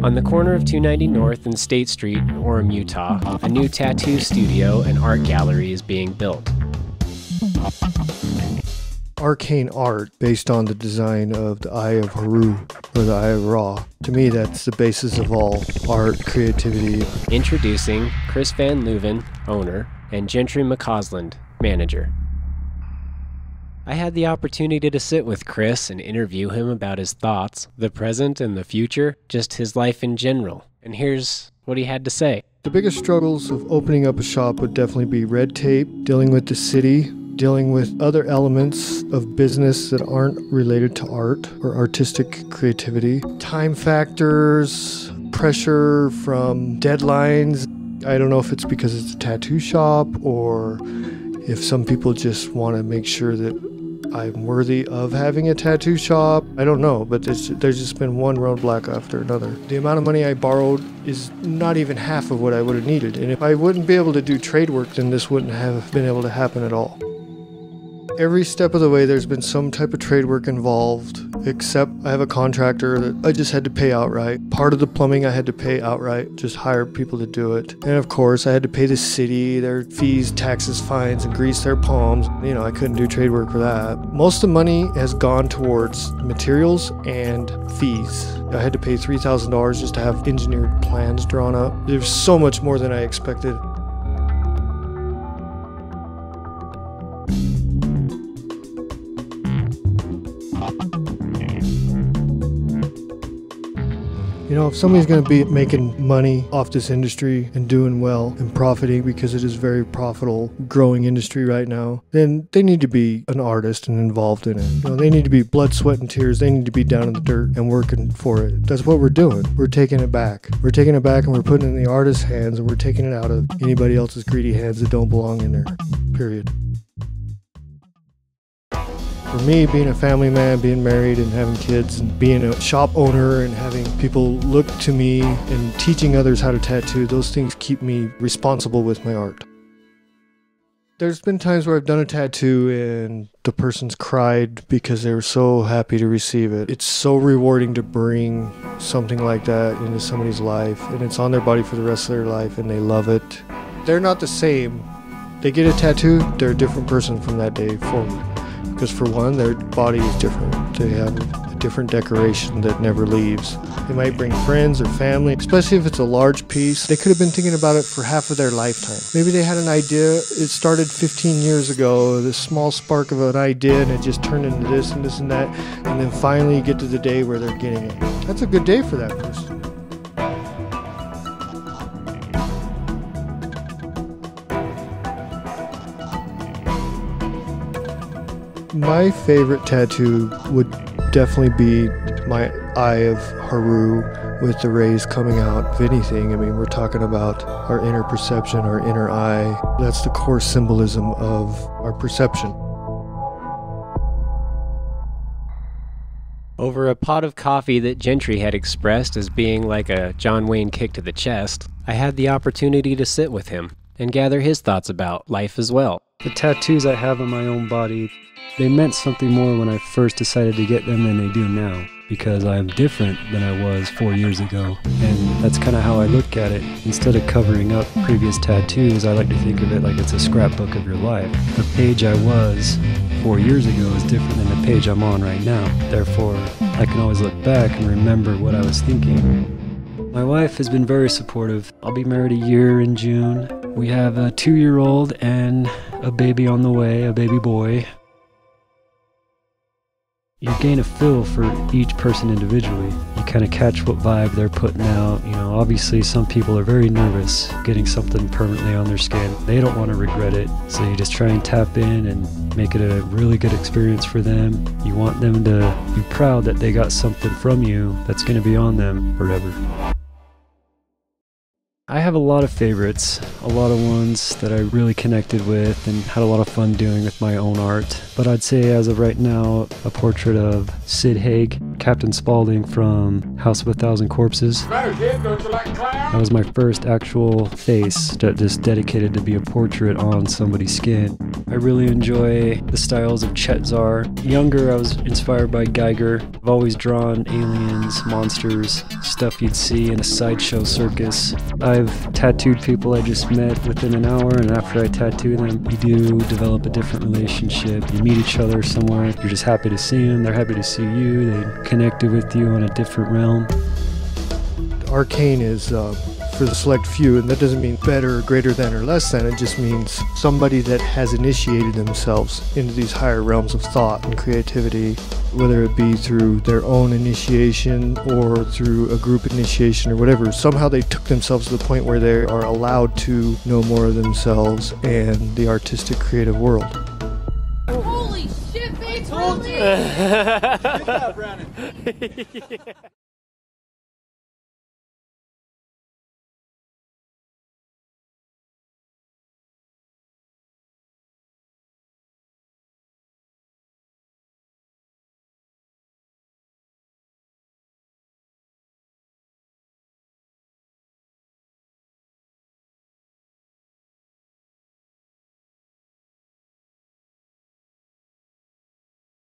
On the corner of 290 North and State Street in Orem, Utah, a new tattoo studio and art gallery is being built. Arcane art, based on the design of the Eye of Haru, or the Eye of Ra. To me, that's the basis of all art, creativity. Introducing Chris Van Leuven, owner, and Gentry McCausland, manager. I had the opportunity to sit with Chris and interview him about his thoughts, the present and the future, just his life in general. And here's what he had to say. The biggest struggles of opening up a shop would definitely be red tape, dealing with the city, dealing with other elements of business that aren't related to art or artistic creativity, time factors, pressure from deadlines. I don't know if it's because it's a tattoo shop or if some people just want to make sure that I'm worthy of having a tattoo shop. I don't know, but there's just been one roadblock after another. The amount of money I borrowed is not even half of what I would have needed. And if I wouldn't be able to do trade work, then this wouldn't have been able to happen at all. Every step of the way, there's been some type of trade work involved, except I have a contractor that I just had to pay outright. Part of the plumbing I had to pay outright, just hire people to do it. And of course, I had to pay the city, their fees, taxes, fines, and grease their palms. You know, I couldn't do trade work for that. Most of the money has gone towards materials and fees. I had to pay $3,000 just to have engineered plans drawn up. There's so much more than I expected. You know, if somebody's going to be making money off this industry and doing well and profiting, because it is a very profitable, growing industry right now, then they need to be an artist and involved in it. You know, they need to be blood, sweat, and tears. They need to be down in the dirt and working for it. That's what we're doing. We're taking it back. We're taking it back and we're putting it in the artist's hands, and we're taking it out of anybody else's greedy hands that don't belong in there, period. For me, being a family man, being married and having kids and being a shop owner and having people look to me and teaching others how to tattoo, those things keep me responsible with my art. There's been times where I've done a tattoo and the person's cried because they were so happy to receive it. It's so rewarding to bring something like that into somebody's life, and it's on their body for the rest of their life and they love it. They're not the same. They get a tattoo, they're a different person from that day forward. Because for one, their body is different. They have a different decoration that never leaves. They might bring friends or family, especially if it's a large piece. They could have been thinking about it for half of their lifetime. Maybe they had an idea, it started 15 years ago, this small spark of an idea, and it just turned into this and this and that, and then finally you get to the day where they're getting it. That's a good day for that person. My favorite tattoo would definitely be my Eye of Haru with the rays coming out. If anything, I mean, we're talking about our inner perception, our inner eye. That's the core symbolism of our perception. Over a pot of coffee that Gentry had expressed as being like a John Wayne kick to the chest, I had the opportunity to sit with him and gather his thoughts about life as well. The tattoos I have on my own body, they meant something more when I first decided to get them than they do now, because I'm different than I was 4 years ago, and that's kind of how I look at it. Instead of covering up previous tattoos, I like to think of it like it's a scrapbook of your life. The page I was 4 years ago is different than the page I'm on right now. Therefore, I can always look back and remember what I was thinking. My wife has been very supportive. I'll be married a year in June. We have a 2-year-old and a baby on the way, a baby boy. You gain a feel for each person individually. You kind of catch what vibe they're putting out. You know, obviously some people are very nervous getting something permanently on their skin. They don't want to regret it. So you just try and tap in and make it a really good experience for them. You want them to be proud that they got something from you that's going to be on them forever. I have a lot of favorites, a lot of ones that I really connected with and had a lot of fun doing with my own art. But I'd say as of right now, a portrait of Sid Haig, Captain Spaulding from House of a Thousand Corpses. That was my first actual face that just dedicated to be a portrait on somebody's skin. I really enjoy the styles of Chetzar. Younger, I was inspired by Geiger. I've always drawn aliens, monsters, stuff you'd see in a sideshow circus. I've tattooed people I just met within an hour, and after I tattoo them, you do develop a different relationship. You meet each other somewhere, you're just happy to see them, they're happy to see you, they connected with you on a different realm. Arcane is for the select few, and that doesn't mean better, greater than, or less than. It just means somebody that has initiated themselves into these higher realms of thought and creativity, whether it be through their own initiation or through a group initiation or whatever. Somehow they took themselves to the point where they are allowed to know more of themselves and the artistic creative world. Holy shit, babe! Good job, Brandon.